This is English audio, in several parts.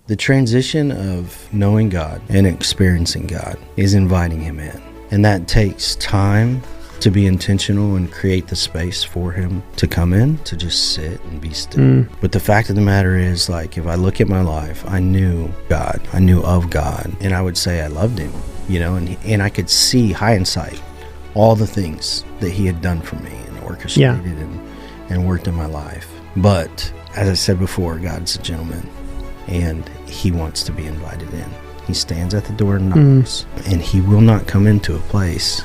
The transition of knowing God and experiencing God is inviting him in. And that takes time to be intentional and create the space for him to come in, to just sit and be still. But the fact of the matter is, like, if I look at my life, I knew God, I knew of God, and I would say I loved him, you know, and I could see hindsight all the things that he had done for me and orchestrated and worked in my life. But as I said before, God's a gentleman, and he wants to be invited in. He stands at the door and knocks, and he will not come into a place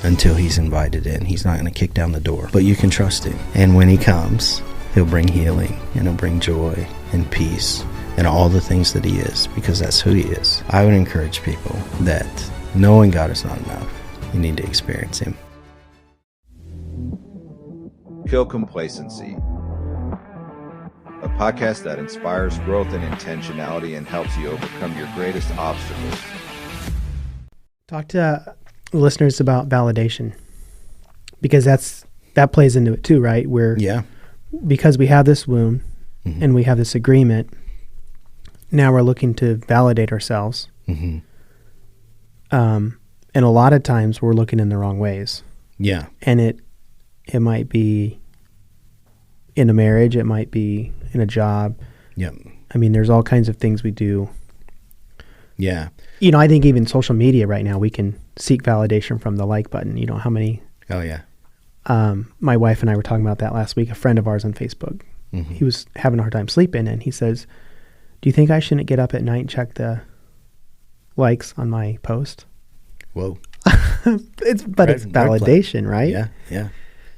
until he's invited in. He's not going to kick down the door, but you can trust him. And when he comes, he'll bring healing, and he'll bring joy and peace and all the things that he is, because that's who he is. I would encourage people that knowing God is not enough. You need to experience him. Kill Complacency, a podcast that inspires growth and intentionality and helps you overcome your greatest obstacles. Talk to listeners about validation, because that plays into it too, right? Because we have this wound and we have this agreement, now we're looking to validate ourselves. And a lot of times we're looking in the wrong ways. Yeah. And it might be in a marriage, it might be in a job. Yep. I mean, there's all kinds of things we do. Yeah. You know, I think even social media right now, we can seek validation from the like button. You know, how many... Oh, yeah. My wife and I were talking about that last week. A friend of ours on Facebook, he was having a hard time sleeping, and he says, do you think I shouldn't get up at night and check the likes on my post? Whoa. It's validation, right? Yeah, yeah.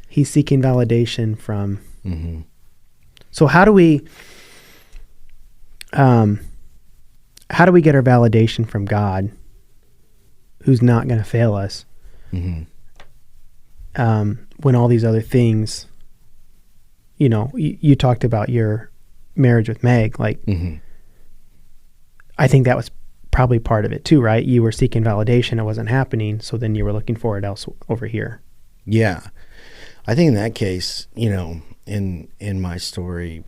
He's seeking validation from... So how do we get our validation from God, who's not going to fail us, when all these other things, you know, you talked about your marriage with Meg, like, I think that was probably part of it too, right? You were seeking validation, it wasn't happening, so then you were looking for it else over here. Yeah. I think in that case, you know, in my story,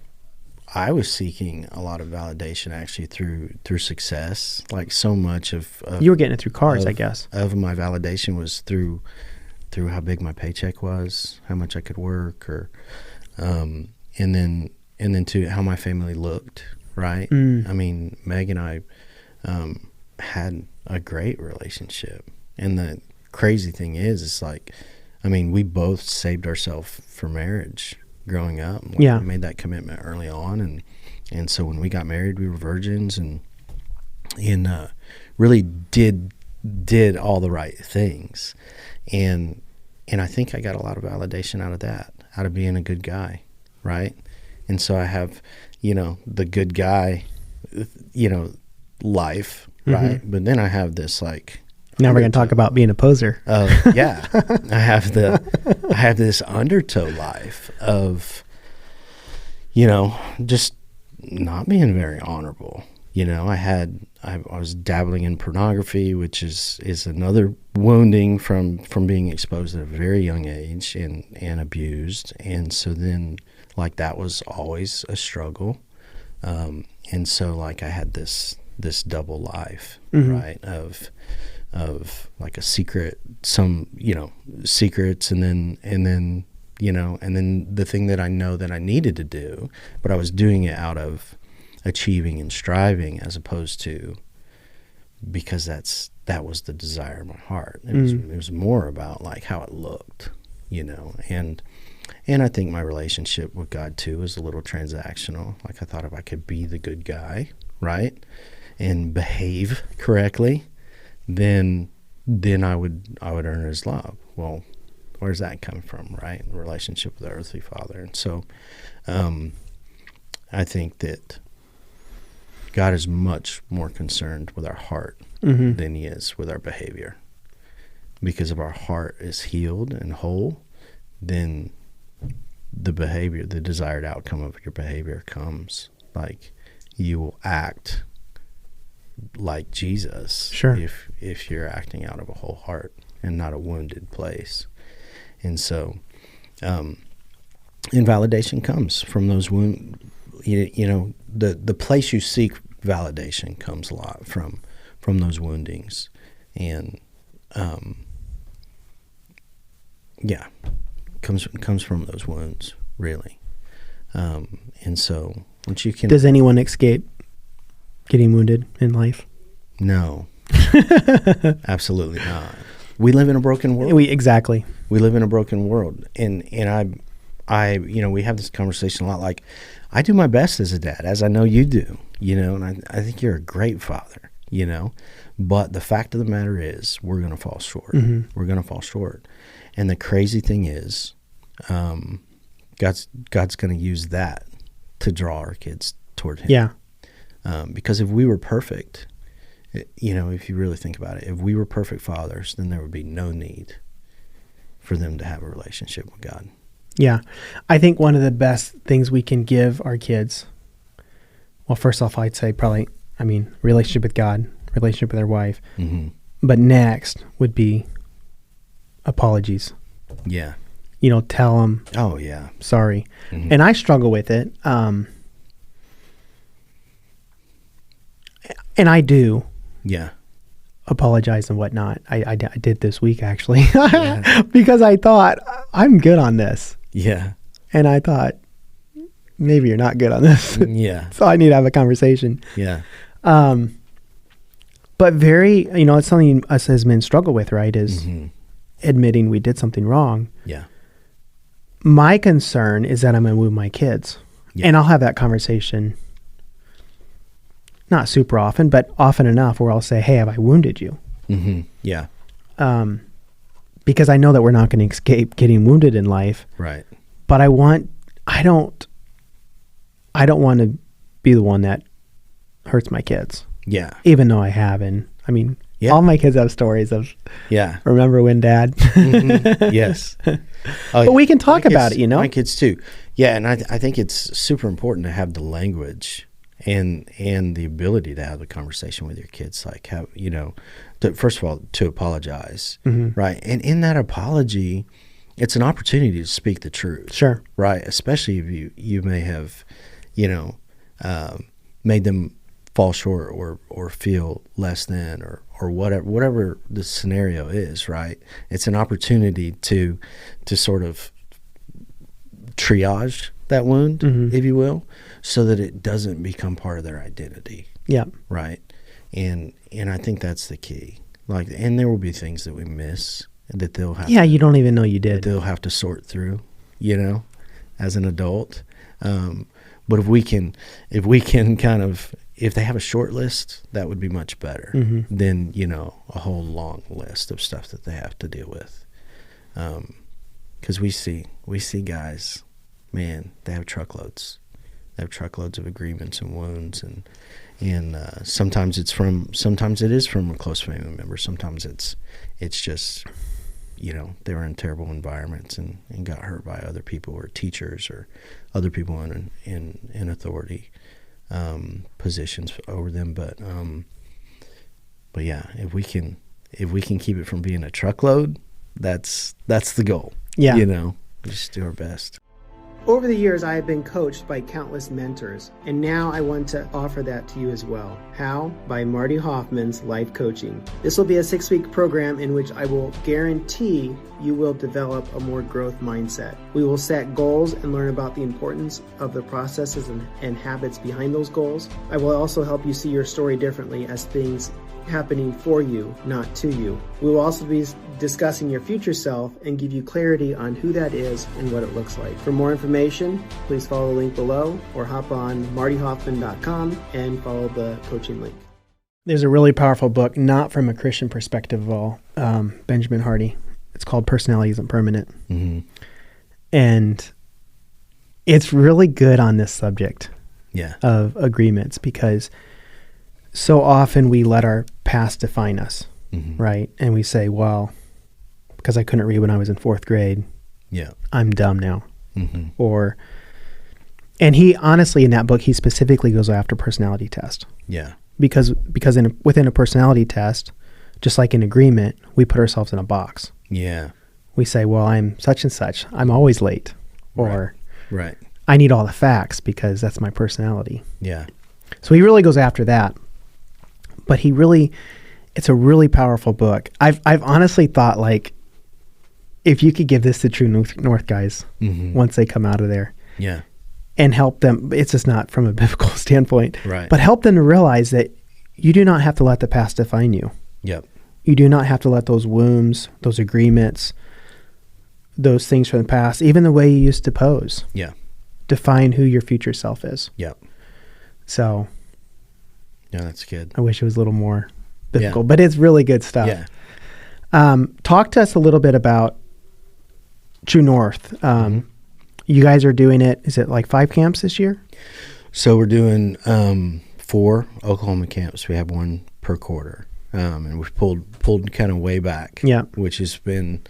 I was seeking a lot of validation actually through success. Like, so much of you were getting it through cars, I guess. Of my validation was through how big my paycheck was, how much I could work, or and then to how my family looked. Right. I mean, Meg and I had a great relationship, and the crazy thing is, it's like, I mean, we both saved ourselves for marriage growing up. We made that commitment early on, and so when we got married, we were virgins, and really did all the right things, and I think I got a lot of validation out of that, out of being a good guy, right? And so I have, you know, the good guy, you know, life, right? But then I have this, like, now we're going to talk about being a poser. Yeah. I have this undertow life of, you know, just not being very honorable. You know, I was dabbling in pornography, which is another wounding from being exposed at a very young age and abused. And so then, like, that was always a struggle. And so, like, I had this double life, right, of like a secret, some, you know, secrets, and then, you know, and then the thing that I know that I needed to do, but I was doing it out of achieving and striving, as opposed to because that was the desire of my heart. It was more about, like, how it looked, you know, and I think my relationship with God too was a little transactional. Like, I thought if I could be the good guy, right, and behave correctly, then I would earn his love. Well, where's that come from, right? The relationship with the earthly father. And so I think that God is much more concerned with our heart than he is with our behavior. Because if our heart is healed and whole, then the behavior, the desired outcome of your behavior comes. Like, you will act like Jesus, sure, if you're acting out of a whole heart and not a wounded place. And so invalidation comes from those wounds. You know, the place you seek validation comes a lot from those woundings. And comes from those wounds, really. And so once you can... Does anyone escape getting wounded in life? No. Absolutely not. We live in a broken world. Exactly. We live in a broken world. And I we have this conversation a lot. Like, I do my best as a dad, as I know you do, and I think you're a great father, but the fact of the matter is we're going to fall short. Mm-hmm. We're going to fall short. And the crazy thing is, God's going to use that to draw our kids toward him. Yeah. Because if we were perfect, if you really think about it, if we were perfect fathers, then there would be no need for them to have a relationship with God. Yeah. I think one of the best things we can give our kids, well, first off, I'd say relationship with God, relationship with their wife. Mm-hmm. But next would be apologies. Yeah. Tell them. Oh, yeah. Sorry. Mm-hmm. And I struggle with it. And I do. Yeah. Apologize and whatnot. I did this week, actually, because I thought, I'm good on this. Yeah. And I thought, maybe you're not good on this. Yeah. So I need to have a conversation. Yeah. But it's something us as men struggle with, right? Is mm-hmm. admitting we did something wrong. Yeah. My concern is that I'm going to wound my kids. Yeah. And I'll have that conversation, not super often, but often enough where I'll say, hey, have I wounded you? Mm-hmm. Yeah. Because I know that we're not going to escape getting wounded in life. Right. But I don't want to be the one that hurts my kids. Yeah. Even though I have. And all my kids have stories of, remember when Dad? Mm-hmm. Yes. But we can talk about it, My kids too. Yeah. And I think it's super important to have the language and the ability to have a conversation with your kids, like first of all, to apologize, mm-hmm. right? And in that apology, it's an opportunity to speak the truth. Sure. Right? Especially if you may have, made them fall short or feel less than or whatever the scenario is, right? It's an opportunity to sort of triage that wound, mm-hmm. if you will, so that it doesn't become part of their identity. Yeah. Right. And I think that's the key. And there will be things that we miss that they'll have. Yeah. You don't even know you did. They'll have to sort through, as an adult. But if we can if they have a short list, that would be much better mm-hmm. than, a whole long list of stuff that they have to deal with. 'Cause we see guys, man, they have truckloads. They have truckloads of agreements and wounds, and sometimes it is from a close family member. Sometimes it's just, they were in terrible environments and got hurt by other people or teachers or other people in authority positions over them. But yeah, if we can keep it from being a truckload, that's the goal. Yeah. We just do our best. Over the years, I have been coached by countless mentors, and now I want to offer that to you as well. How? By Marty Hofmann's Life Coaching. This will be a 6-week program in which I will guarantee you will develop a more growth mindset. We will set goals and learn about the importance of the processes and habits behind those goals. I will also help you see your story differently as things happening for you, not to you. We will also be discussing your future self and give you clarity on who that is and what it looks like. For more information, please follow the link below or hop on martyhoffman.com and follow the coaching link. There's a really powerful book, not from a Christian perspective at all, Benjamin Hardy. It's called Personality Isn't Permanent. Mm-hmm. And it's really good on this subject of agreements, because so often we let our past define us, mm-hmm. right? And we say, well, because I couldn't read when I was in 4th grade, I'm dumb now. Mm-hmm. And he honestly, in that book, he specifically goes after personality test. Yeah. Because within a personality test, just like in agreement, we put ourselves in a box. Yeah. We say, well, I'm such and such. I'm always late. Or right. I need all the facts because that's my personality. Yeah. So he really goes after that. But it's a really powerful book. I've honestly thought, like, if you could give this to True North guys once they come out of there. Yeah. And help them, it's just not from a biblical standpoint, Right. but help them to realize that you do not have to let the past define you. Yep. You do not have to let those wounds, those agreements, those things from the past, even the way you used to pose, define who your future self is. Yep. So, yeah, that's good. I wish it was a little more biblical, but it's really good stuff. Yeah. Talk to us a little bit about True North. You guys are doing it. Is it like 5 camps this year? So we're doing 4 Oklahoma camps. We have one per quarter, and we've pulled kind of way back. Yeah, which has been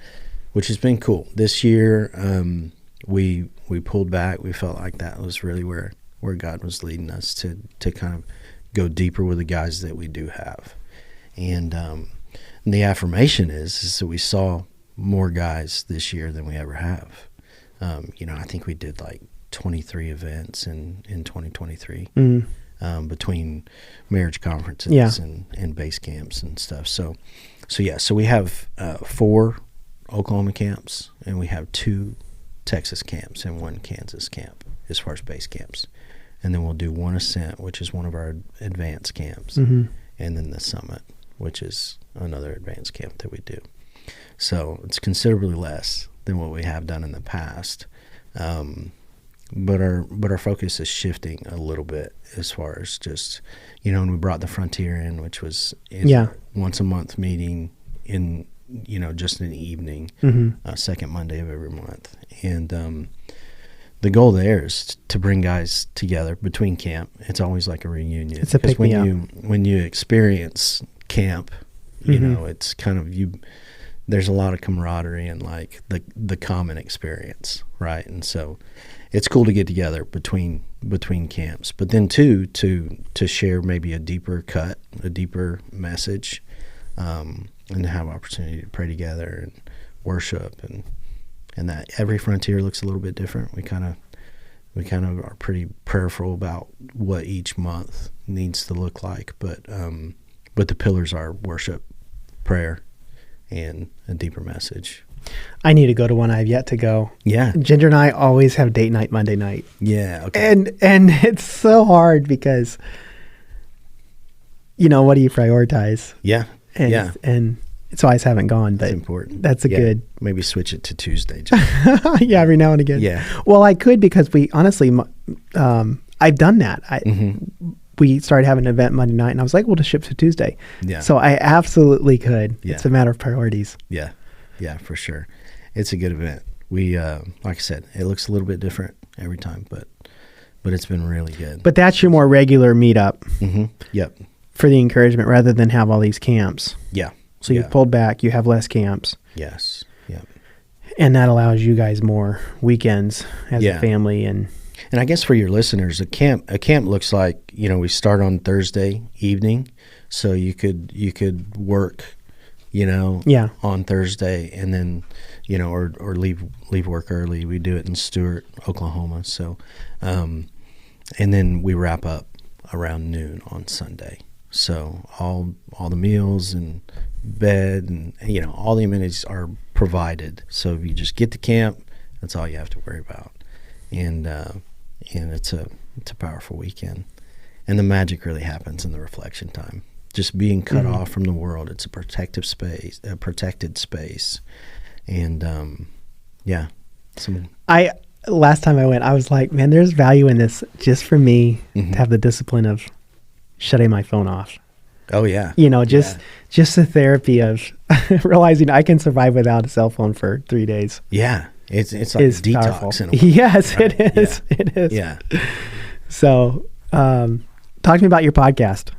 cool. This year, we pulled back. We felt like that was really where God was leading us to kind of go deeper with the guys that we do have, and the affirmation is that we saw more guys this year than we ever have. I think we did like 23 events in 2023 between marriage conferences and base camps and stuff. So we have 4 Oklahoma camps, and we have 2 Texas camps and 1 Kansas camp as far as base camps. And then we'll do 1 Ascent, which is one of our advanced camps, and then the Summit, which is another advanced camp that we do. So it's considerably less than what we have done in the past, but our focus is shifting a little bit as far as just, when we brought the Frontier in, which was once a month meeting in just an evening, second Monday of every month, and the goal there is to bring guys together between camp. It's always like a reunion. It's a pick me up. When you experience camp, it's kind of there's a lot of camaraderie and like the common experience, right? And so it's cool to get together between camps, but then too to share maybe a deeper cut, a deeper message, and to have opportunity to pray together and worship, and that every Frontier looks a little bit different. We kind of are pretty prayerful about what each month needs to look like, but the pillars are worship, prayer, and a deeper message. I need to go to one. I've yet to go. Yeah. Ginger and I always have date night Monday night. Yeah. Okay. And it's so hard because, what do you prioritize? Yeah. And so I just haven't gone, but that's important. That's a good. Maybe switch it to Tuesday. Yeah. Every now and again. Yeah. Well, I could, because we honestly, I've done that. We started having an event Monday night, and I was like, we'll just shift to Tuesday. Yeah. So I absolutely could. Yeah. It's a matter of priorities. Yeah. Yeah, for sure. It's a good event. We, like I said, it looks a little bit different every time, but it's been really good. But that's your more regular meetup. Yep. For the encouragement, rather than have all these camps. Yeah. So you've pulled back, you have less camps. Yes. Yep. And that allows you guys more weekends as a family. And I guess for your listeners, a camp looks like, we start on Thursday evening, so you could work, on Thursday, and then, or leave work early. We do it in Stewart, Oklahoma. So, and then we wrap up around noon on Sunday. So all the meals and bed and, all the amenities are provided. So if you just get to camp, that's all you have to worry about. And it's a powerful weekend, and the magic really happens in the reflection time. Just being cut off from the world. It's a protected space, and last time I went, I was like, man, there's value in this just for me to have the discipline of shutting my phone off. Oh yeah, just the therapy of realizing I can survive without a cell phone for 3 days. Yeah. It's like a detox powerful. in a way. Yes, right? It is. Yeah. It is. Yeah. So, talk to me about your podcast.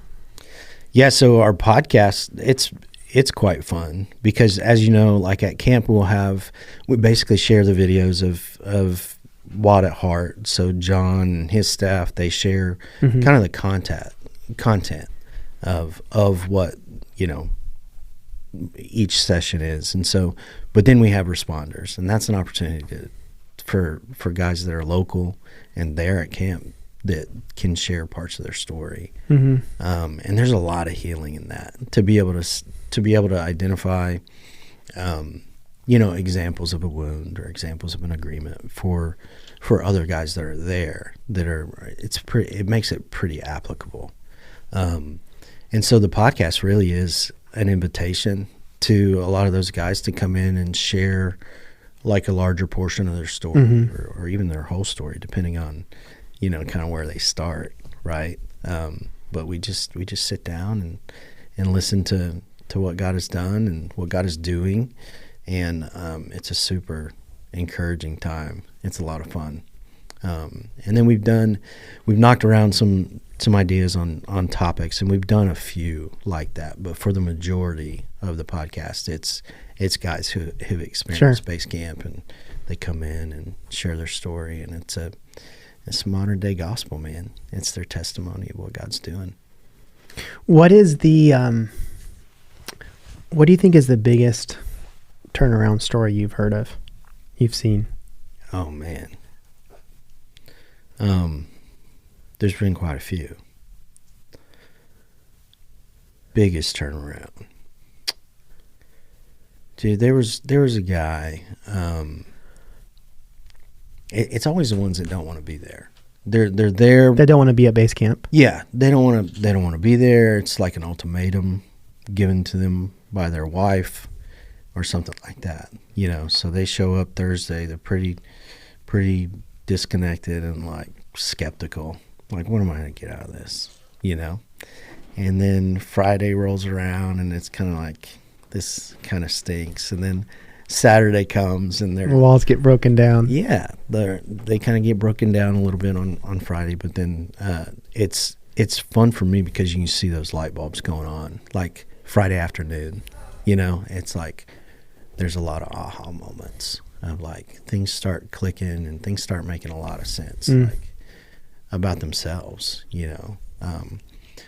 Yeah. So our podcast, it's quite fun because, as you know, like at camp, we basically share the videos of Watt at Heart. So John and his staff, they share kind of the content of what, each session is. And so, but then we have responders, and that's an opportunity for guys that are local and there at camp that can share parts of their story. Mm-hmm. And there's a lot of healing in that, to be able to identify, examples of a wound or examples of an agreement for other guys that are there, it makes it pretty applicable. And so the podcast really is an invitation to a lot of those guys to come in and share like a larger portion of their story, mm-hmm. or even their whole story, depending on, kind of where they start. Right. But we just sit down and listen to what God has done and what God is doing. And it's a super encouraging time. It's a lot of fun. And then we've knocked around some ideas on topics, and we've done a few like that. But for the majority of the podcast, it's guys who have experienced base camp, and they come in and share their story, and it's modern day gospel, man. It's their testimony of what God's doing. What is what do you think is the biggest turnaround story you've seen? Oh man. There's been quite a few. Biggest turnaround. Dude, there was a guy, it's always the ones that don't want to be there. They're there. They don't want to be at base camp. Yeah, they don't want to be there. It's like an ultimatum given to them by their wife or something like that. So they show up Thursday, they're pretty disconnected and like skeptical. Like, what am I going to get out of this? And then Friday rolls around and it's kind of like, this kind of stinks. And then Saturday comes and the walls get broken down. Yeah, they kind of get broken down a little bit on Friday, but then it's fun for me because you can see those light bulbs going on. Like Friday afternoon, it's like there's a lot of aha moments of like things start clicking and things start making a lot of sense, like about themselves.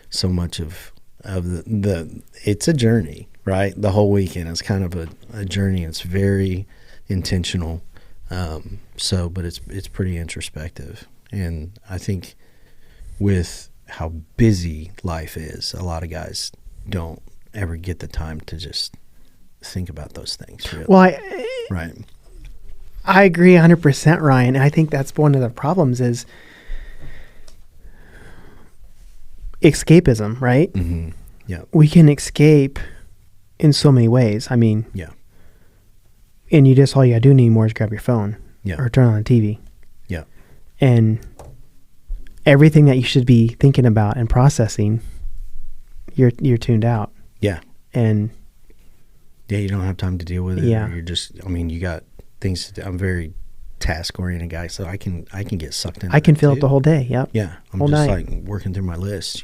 So much of the it's a journey, right? The whole weekend is kind of a journey. It's very intentional. But it's pretty introspective. And I think with how busy life is, a lot of guys don't ever get the time to just think about those things. Really. Well, right. I agree 100%, Ryan. I think that's one of the problems is escapism, right? Mm-hmm. Yeah. We can escape in so many ways. I mean, yeah. And all you gotta do anymore is grab your phone, or turn on the TV. Yeah. And everything that you should be thinking about and processing, you're tuned out. Yeah. And you don't have time to deal with it. Yeah. You're just, you got things to do. I'm very task-oriented guy, so I can get sucked in. I can fill up the whole day. Yep. Yeah. I'm whole just night. like working through my list,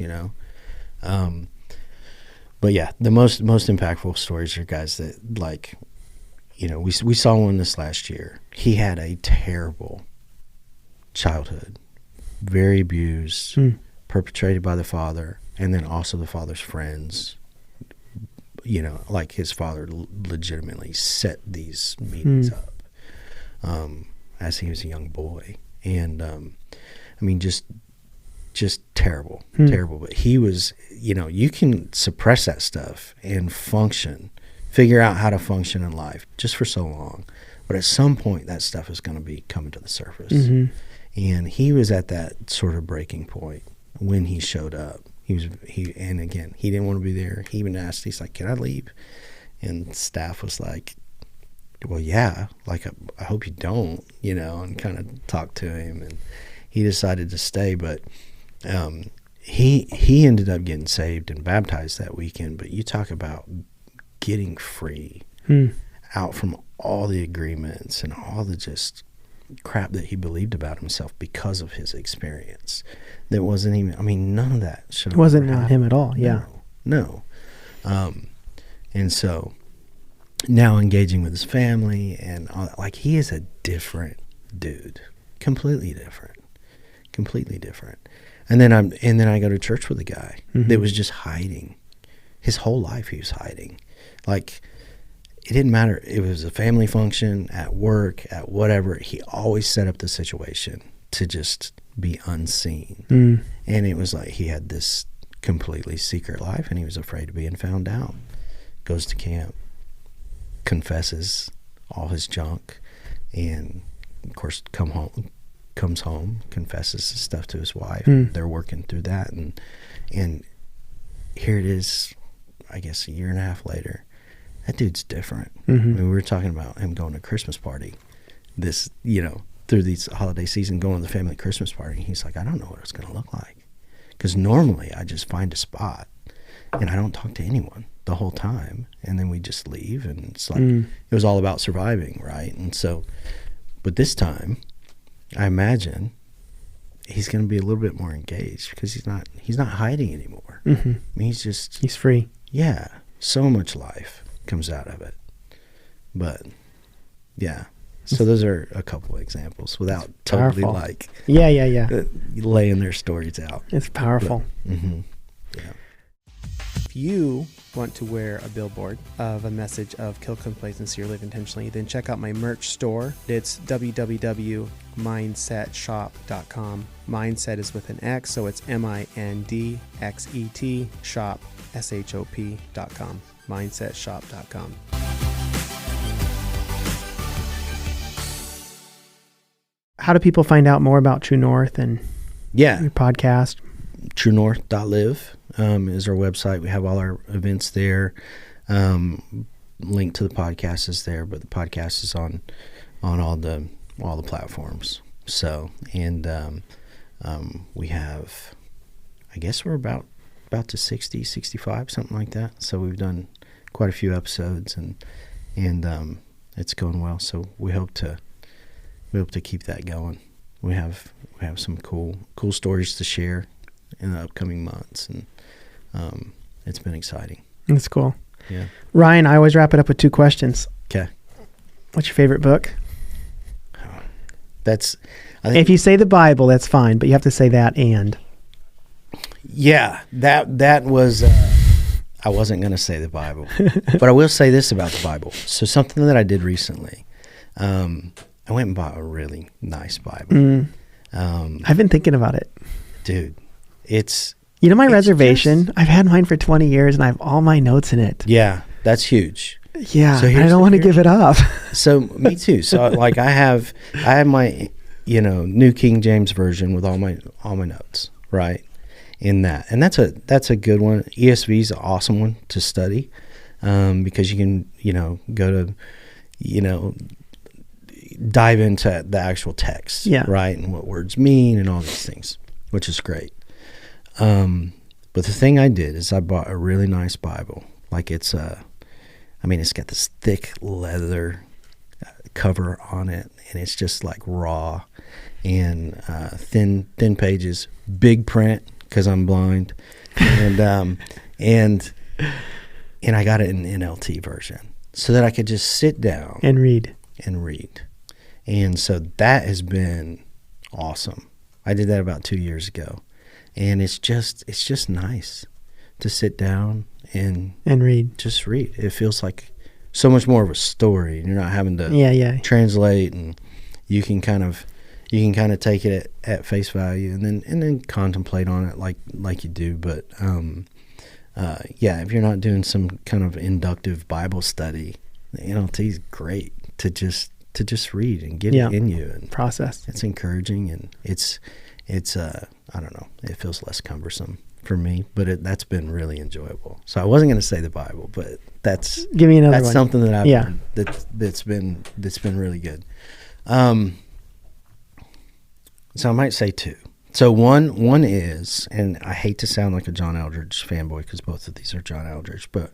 But yeah, the most impactful stories are guys that like, we saw one this last year. He had a terrible childhood, very abused, perpetrated by the father, and then also the father's friends. Like his father legitimately set these meetings up as he was a young boy. And, just terrible, terrible. But he was, you can suppress that stuff and figure out how to function in life just for so long. But at some point, that stuff is going to be coming to the surface. Mm-hmm. And he was at that sort of breaking point when he showed up. And again, he didn't want to be there. He even asked, he's like, "Can I leave?" And staff was like, "Well, yeah, like, I hope you don't," and kind of talked to him. And he decided to stay, but he ended up getting saved and baptized that weekend. But you talk about getting free out from all the agreements and all the just crap that he believed about himself because of his experience. That wasn't even, none of that should have wasn't on him at all. Yeah. No. And so now engaging with his family and like, he is a different dude, completely different. And then I go to church with a guy that was just hiding. His whole life he was hiding. Like, it didn't matter. It was a family function, at work, at whatever. He always set up the situation to just be unseen. And it was like he had this completely secret life, and he was afraid of being found out. Goes to camp, confesses all his junk, and of course comes home, confesses his stuff to his wife. They're working through that, and here it is, I guess a year and a half later. That dude's different. I mean, we were talking about him going to a Christmas party this, through these holiday season, going to the family Christmas party. And he's like, I don't know what it's going to look like. Because normally I just find a spot and I don't talk to anyone the whole time. And then we just leave, and it's like, it was all about surviving, right? And so, but this time, I imagine he's going to be a little bit more engaged, because he's not hiding anymore. I mean, he's free. Yeah. So much life comes out of it. But yeah. So those are a couple of examples without totally laying their stories out. It's powerful. But, yeah. If you want to wear a billboard of a message of kill complacency or live intentionally, then check out my merch store. It's www.mindsetshop.com. Mindset is with an X, so it's MINDXET shop, SHOP.com. Mindsetshop.com. How do people find out more about True North and your podcast? TrueNorth.live is our website. We have all our events there. Link to the podcast is there, but the podcast is on all the platforms. So, and we have, I guess we're about to 60, 65, something like that. So we've done quite a few episodes, and it's going well. So we hope to keep that going. We have some cool stories to share in the upcoming months, and it's been exciting. That's cool. Yeah. Ryan, I always wrap it up with 2 questions. Okay. What's your favorite book? I think, if you say the Bible, that's fine, but you have to say that and. Yeah, that was. I wasn't going to say the Bible, but I will say this about the Bible. So something that I did recently. I went and bought a really nice Bible. I've been thinking about it. Dude, it's... my reservation, I've had mine for 20 years and I have all my notes in it. Yeah, that's huge. Yeah, so I don't want to give it up. So me too. So like I have my, New King James Version with all my notes, right? In that. And that's a good one. ESV is an awesome one to study, because you can, go to, dive into the actual text, right, and what words mean and all these things, which is great. But the thing I did is I bought a really nice Bible. Like it's got this thick leather cover on it, and it's just like raw and thin pages, big print because I'm blind, and I got it in NLT version so that I could just sit down and read. And so that has been awesome. I did that about 2 years ago, and it's just nice to sit down and read. Just read. It feels like so much more of a story, and you're not having to translate, and you can kind of take it at face value, and then contemplate on it like you do. But if you're not doing some kind of inductive Bible study, NLT is great to just read and get it in you and process. It's encouraging, and it's I don't know, it feels less cumbersome for me, but that's been really enjoyable. So I wasn't going to say the Bible, but give me another one. That's something that I've that's been really good. So I might say 2. So one is, and I hate to sound like a John Eldridge fanboy because both of these are John Eldridge, but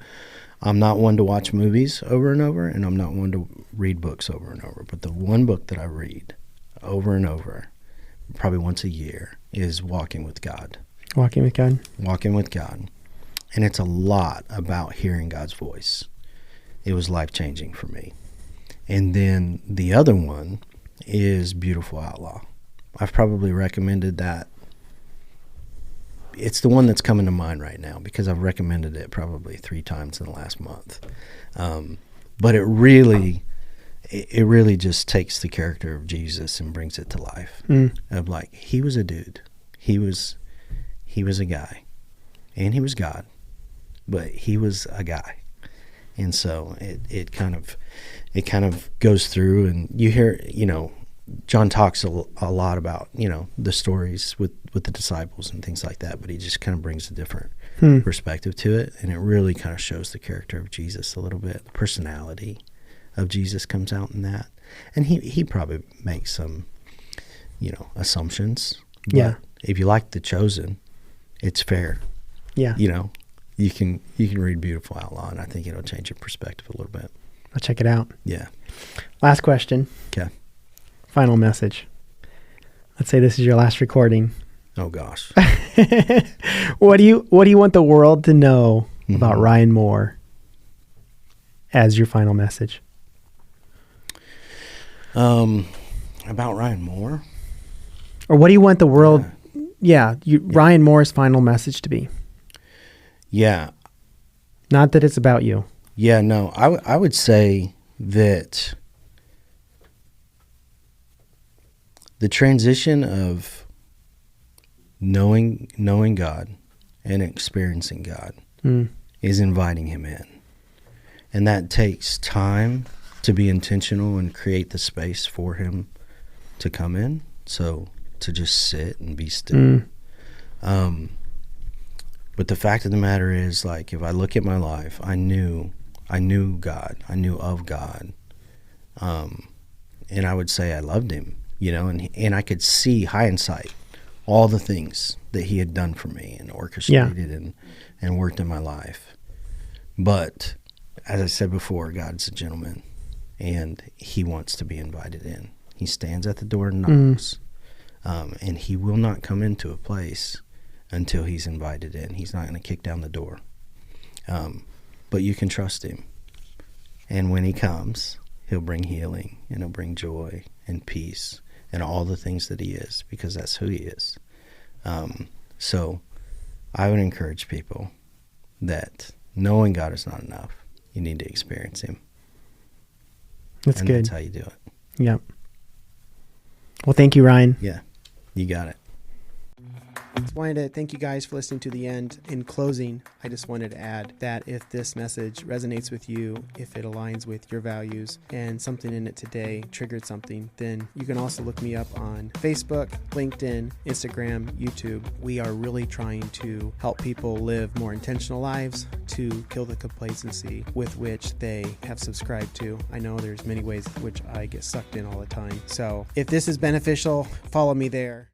I'm not one to watch movies over and over, and I'm not one to read books over and over. But the one book that I read over and over, probably once a year, is Walking with God. Walking with God. Walking with God. And it's a lot about hearing God's voice. It was life-changing for me. And then the other one is Beautiful Outlaw. I've probably recommended that. It's the one that's coming to mind right now because I've recommended it probably 3 times in the last month. But it really it really just takes the character of Jesus and brings it to life. Of like, he was a dude. He was a guy, and he was God, but he was a guy. And so it kind of goes through, and you hear, John talks a lot about, the stories with the disciples and things like that, but he just kind of brings a different perspective to it. And it really kind of shows the character of Jesus a little bit. The personality of Jesus comes out in that. And he probably makes some, assumptions. But if you like The Chosen, it's fair. Yeah. You can read Beautiful Outlaw, and I think it'll change your perspective a little bit. I'll check it out. Yeah. Last question. Okay. Final message. Let's say this is your last recording. Oh gosh. What do you want the world to know about Ryan Moore as your final message? About Ryan Moore? Or what do you want the world Ryan Moore's final message to be? Yeah. Not that it's about you. Yeah, no. I would say that the transition of knowing God and experiencing God is inviting him in. And that takes time to be intentional and create the space for him to come in. So to just sit and be still. But the fact of the matter is, like, if I look at my life, I knew God. I knew of God. And I would say I loved him, and I could see hindsight all the things that he had done for me and orchestrated and worked in my life. But as I said before, God's a gentleman, and he wants to be invited in. He stands at the door and knocks, and he will not come into a place until he's invited in. He's not going to kick down the door. But you can trust him. And when he comes, he'll bring healing, and he'll bring joy and peace and all the things that he is, because that's who he is. So I would encourage people that knowing God is not enough. You need to experience him. That's good. That's how you do it. Yep. Well, thank you, Ryan. Yeah, you got it. Just wanted to thank you guys for listening to the end. In closing, I just wanted to add that if this message resonates with you, if it aligns with your values, and something in it today triggered something, then you can also look me up on Facebook, LinkedIn, Instagram, YouTube. We are really trying to help people live more intentional lives to kill the complacency with which they have subscribed to. I know there's many ways in which I get sucked in all the time. So if this is beneficial, follow me there.